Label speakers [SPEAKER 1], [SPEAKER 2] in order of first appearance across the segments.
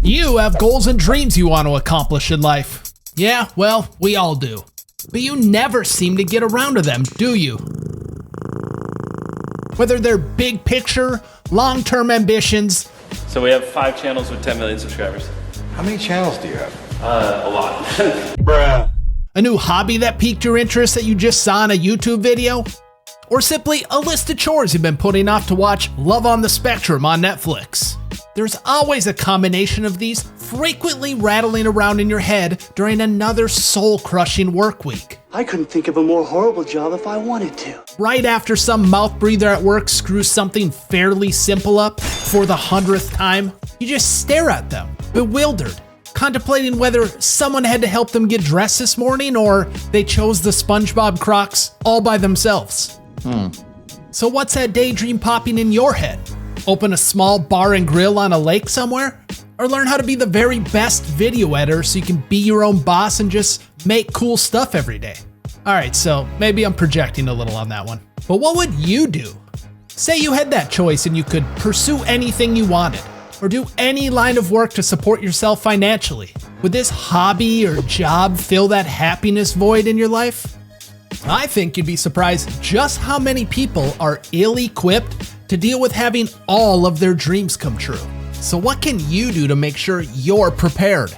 [SPEAKER 1] You have goals and dreams you want to accomplish in life. Yeah, well, we all do. But you never seem to get around to them, do you? Whether they're big picture, long-term ambitions.
[SPEAKER 2] So we have 5 channels with 10 million subscribers.
[SPEAKER 3] How many channels do you have?
[SPEAKER 2] A lot.
[SPEAKER 3] Bruh.
[SPEAKER 1] A new hobby that piqued your interest that you just saw in a YouTube video? Or simply a list of chores you've been putting off to watch Love on the Spectrum on Netflix? There's always a combination of these frequently rattling around in your head during another soul-crushing work week.
[SPEAKER 4] I couldn't think of a more horrible job if I wanted to.
[SPEAKER 1] Right after some mouth breather at work screws something fairly simple up for the 100th time, you just stare at them, bewildered, contemplating whether someone had to help them get dressed this morning or they chose the SpongeBob Crocs all by themselves. So what's that daydream popping in your head? Open a small bar and grill on a lake somewhere? Or learn how to be the very best video editor so you can be your own boss and just make cool stuff every day? Alright, so maybe I'm projecting a little on that one. But what would you do? Say you had that choice and you could pursue anything you wanted, or do any line of work to support yourself financially. Would this hobby or job fill that happiness void in your life? I think you'd be surprised just how many people are ill-equipped to deal with having all of their dreams come true. So what can you do to make sure you're prepared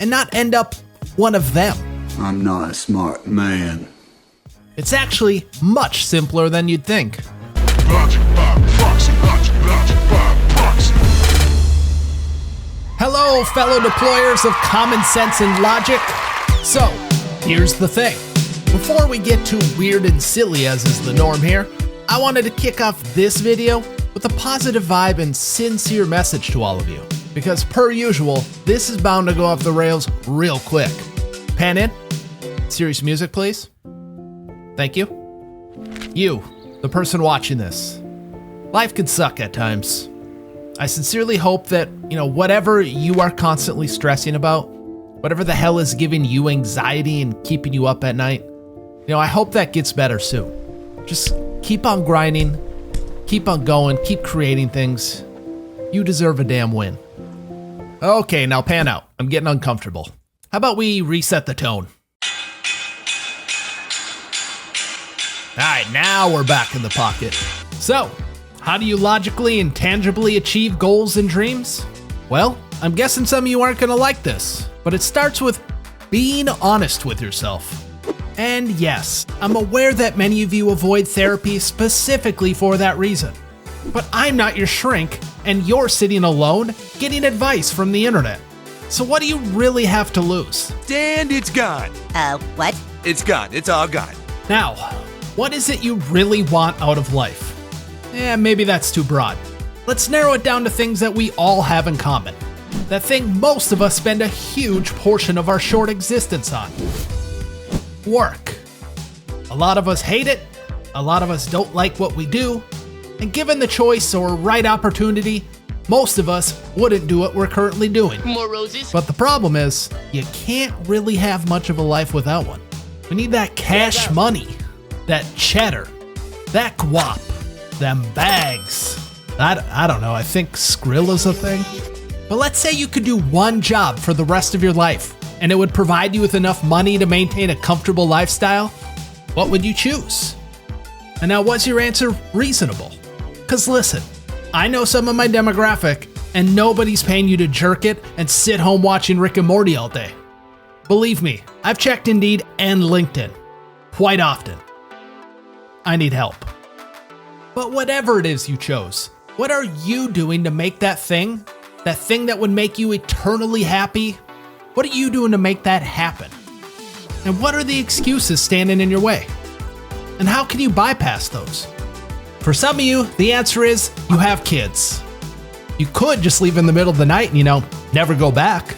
[SPEAKER 1] and not end up one of them?
[SPEAKER 5] I'm not a smart man.
[SPEAKER 1] It's actually much simpler than you'd think.
[SPEAKER 6] Logic by Proxy, logic by Proxy.
[SPEAKER 1] Hello, fellow deployers of common sense and logic. So, here's the thing. Before we get too weird and silly as is the norm here, I wanted to kick off this video with a positive vibe and sincere message to all of you. Because per usual, this is bound to go off the rails real quick. Pan in. Serious music, please. Thank you. You, the person watching this. Life can suck at times. I sincerely hope that, whatever you are constantly stressing about, whatever the hell is giving you anxiety and keeping you up at night, I hope that gets better soon. Just keep on grinding, keep on going, keep creating things. You deserve a damn win. Okay, now pan out. I'm getting uncomfortable. How about we reset the tone? Alright, now we're back in the pocket. So, how do you logically and tangibly achieve goals and dreams? Well, I'm guessing some of you aren't gonna like this, but it starts with being honest with yourself. And yes, I'm aware that many of you avoid therapy specifically for that reason. But I'm not your shrink, and you're sitting alone getting advice from the internet. So what do you really have to lose?
[SPEAKER 7] And it's gone.
[SPEAKER 8] What?
[SPEAKER 7] It's gone. It's all gone.
[SPEAKER 1] Now, what is it you really want out of life? Maybe that's too broad. Let's narrow it down to things that we all have in common. That thing most of us spend a huge portion of our short existence on. Work. A lot of us hate it, a lot of us don't like what we do, and given the choice or right opportunity, most of us wouldn't do what we're currently doing.
[SPEAKER 8] More roses?
[SPEAKER 1] But the problem is, you can't really have much of a life without one. We need that cash money, that cheddar, that guap, them bags. I don't know, I think Skrill is a thing. But let's say you could do one job for the rest of your life, and it would provide you with enough money to maintain a comfortable lifestyle. What would you choose? And now, was your answer reasonable? Because listen, I know some of my demographic, and nobody's paying you to jerk it and sit home watching Rick and Morty all day. Believe me, I've checked Indeed and LinkedIn quite often. I need help. But whatever it is you chose, what are you doing to make that thing that would make you eternally happy? What are you doing to make that happen? And what are the excuses standing in your way? And how can you bypass those? For some of you, the answer is you have kids. You could just leave in the middle of the night and, never go back.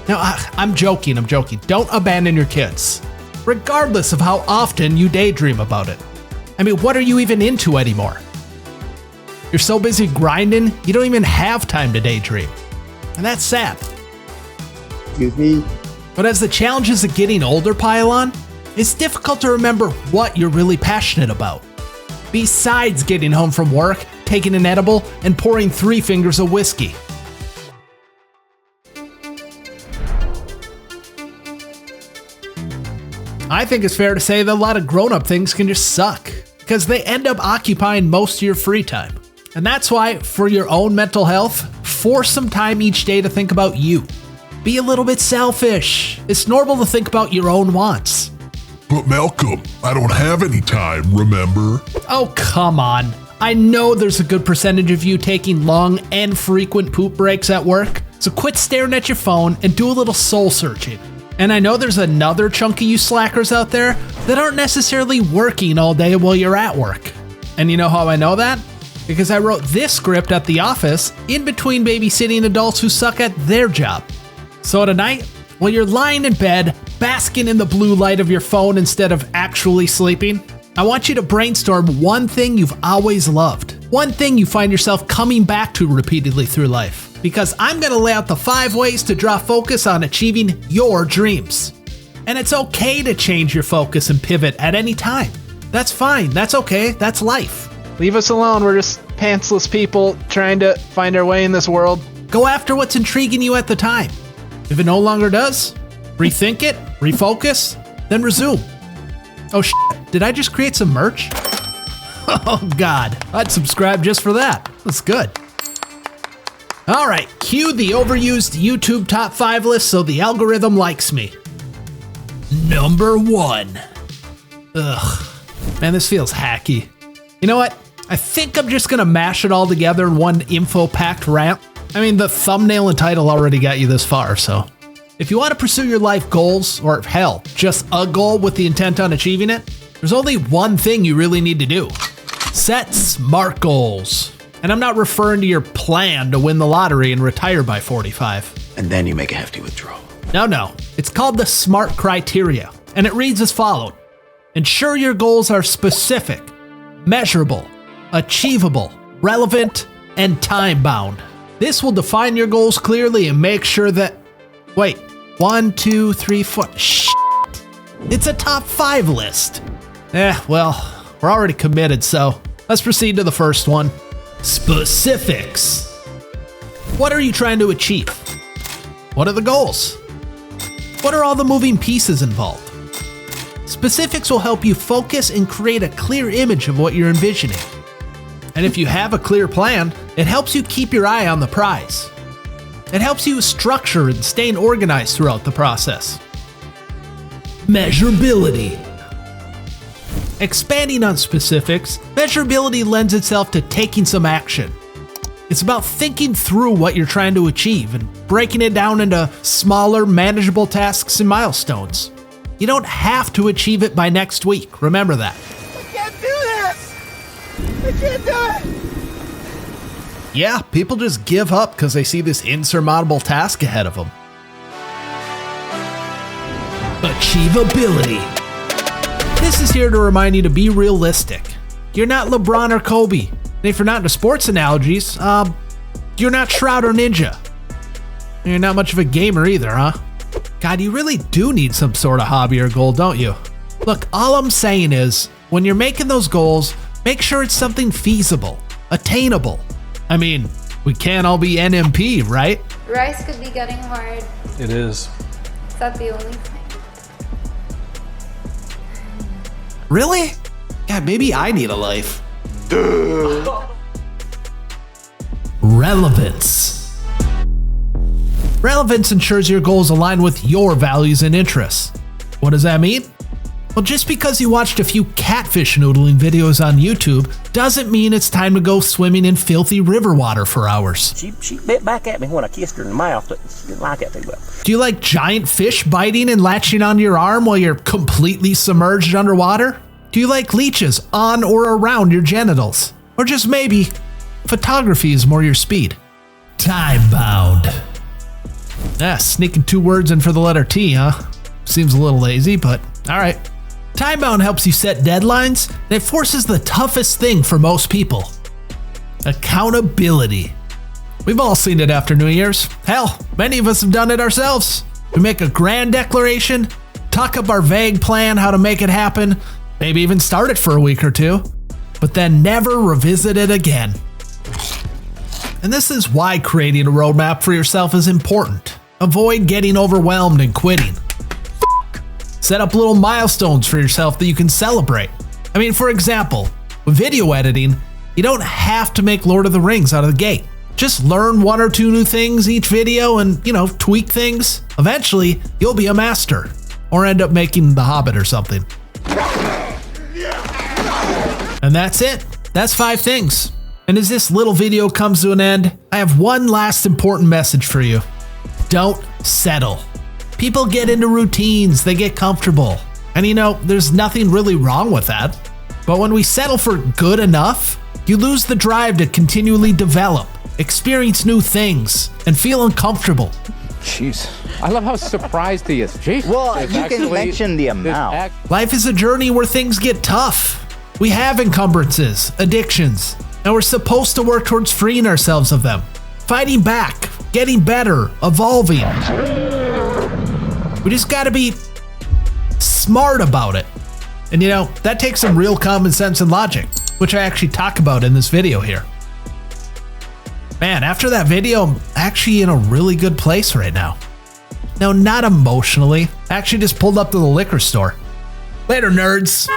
[SPEAKER 1] Now, I'm joking. Don't abandon your kids, regardless of how often you daydream about it. I mean, what are you even into anymore? You're so busy grinding, you don't even have time to daydream. And that's sad.
[SPEAKER 5] Excuse me?
[SPEAKER 1] But as the challenges of getting older pile on, it's difficult to remember what you're really passionate about. Besides getting home from work, taking an edible, and pouring 3 fingers of whiskey. I think it's fair to say that a lot of grown-up things can just suck because they end up occupying most of your free time. And that's why, for your own mental health, force some time each day to think about you. Be a little bit selfish. It's normal to think about your own wants.
[SPEAKER 6] But Malcolm, I don't have any time, remember?
[SPEAKER 1] Oh, come on. I know there's a good percentage of you taking long and frequent poop breaks at work, so quit staring at your phone and do a little soul searching. And I know there's another chunk of you slackers out there that aren't necessarily working all day while you're at work. And you know how I know that? Because I wrote this script at the office in between babysitting adults who suck at their job. So tonight, while you're lying in bed, basking in the blue light of your phone instead of actually sleeping, I want you to brainstorm one thing you've always loved. One thing you find yourself coming back to repeatedly through life. Because I'm going to lay out the 5 ways to draw focus on achieving your dreams. And it's okay to change your focus and pivot at any time. That's fine. That's okay. That's life.
[SPEAKER 8] Leave us alone. We're just pantsless people trying to find our way in this world.
[SPEAKER 1] Go after what's intriguing you at the time. If it no longer does, rethink it, refocus, then resume. Oh shit, did I just create some merch? Oh god, I'd subscribe just for that. That's good. Alright, cue the overused YouTube top 5 list so the algorithm likes me. Number 1. Ugh, man, this feels hacky. You know what? I think I'm just gonna mash it all together in one info-packed rant. I mean, the thumbnail and title already got you this far, so. If you want to pursue your life goals, or hell, just a goal with the intent on achieving it, there's only one thing you really need to do. Set SMART goals. And I'm not referring to your plan to win the lottery and retire by 45.
[SPEAKER 9] And then you make a hefty withdrawal.
[SPEAKER 1] No. It's called the SMART criteria, and it reads as follows. Ensure your goals are specific, measurable, achievable, relevant, and time-bound. This will define your goals clearly and make sure that... Wait, 1, 2, 3, 4... Shit. It's a top 5 list. Well, we're already committed, so let's proceed to the first one. Specifics. What are you trying to achieve? What are the goals? What are all the moving pieces involved? Specifics will help you focus and create a clear image of what you're envisioning. And if you have a clear plan, it helps you keep your eye on the prize. It helps you structure and stay organized throughout the process. Measurability. Expanding on specifics, measurability lends itself to taking some action. It's about thinking through what you're trying to achieve and breaking it down into smaller, manageable tasks and milestones. You don't have to achieve it by next week, remember that.
[SPEAKER 10] I can't do this! I can't do it!
[SPEAKER 1] Yeah, people just give up because they see this insurmountable task ahead of them. Achievability. This is here to remind you to be realistic. You're not LeBron or Kobe. And if you're not into sports analogies, you're not Shroud or Ninja. You're not much of a gamer either, huh? God, you really do need some sort of hobby or goal, don't you? Look, all I'm saying is, when you're making those goals, make sure it's something feasible, attainable. I mean, we can't all be NMP, right?
[SPEAKER 11] Rice could be getting hard.
[SPEAKER 3] It is.
[SPEAKER 11] Is that the only thing?
[SPEAKER 1] Really? God, maybe I need a life. Relevance. Relevance ensures your goals align with your values and interests. What does that mean? Well, just because you watched a few catfish noodling videos on YouTube doesn't mean it's time to go swimming in filthy river water for hours.
[SPEAKER 12] She bit back at me when I kissed her in the mouth, but she didn't like that too well.
[SPEAKER 1] Do you like giant fish biting and latching onto your arm while you're completely submerged underwater? Do you like leeches on or around your genitals? Or just maybe, photography is more your speed? Time-bound. Sneaking 2 words in for the letter T, huh? Seems a little lazy, but alright. Time-bound helps you set deadlines, and it forces the toughest thing for most people. Accountability. We've all seen it after New Year's. Hell, many of us have done it ourselves. We make a grand declaration, talk up our vague plan how to make it happen, maybe even start it for a week or 2, but then never revisit it again. And this is why creating a roadmap for yourself is important. Avoid getting overwhelmed and quitting. Set up little milestones for yourself that you can celebrate. I mean, for example, with video editing, you don't have to make Lord of the Rings out of the gate. Just learn 1 or 2 new things each video and, tweak things. Eventually, you'll be a master. Or end up making The Hobbit or something. And that's it. That's 5 things. And as this little video comes to an end, I have one last important message for you. Don't settle. People get into routines, they get comfortable. And there's nothing really wrong with that. But when we settle for good enough, you lose the drive to continually develop, experience new things, and feel uncomfortable.
[SPEAKER 9] Jeez. I love how surprised he is. Jeez.
[SPEAKER 13] Well, you can mention the amount.
[SPEAKER 1] Life is a journey where things get tough. We have encumbrances, addictions, and we're supposed to work towards freeing ourselves of them. Fighting back, getting better, evolving. We just gotta be smart about it. And that takes some real common sense and logic, which I actually talk about in this video here. Man, after that video, I'm actually in a really good place right now. No, not emotionally. I actually just pulled up to the liquor store. Later, nerds.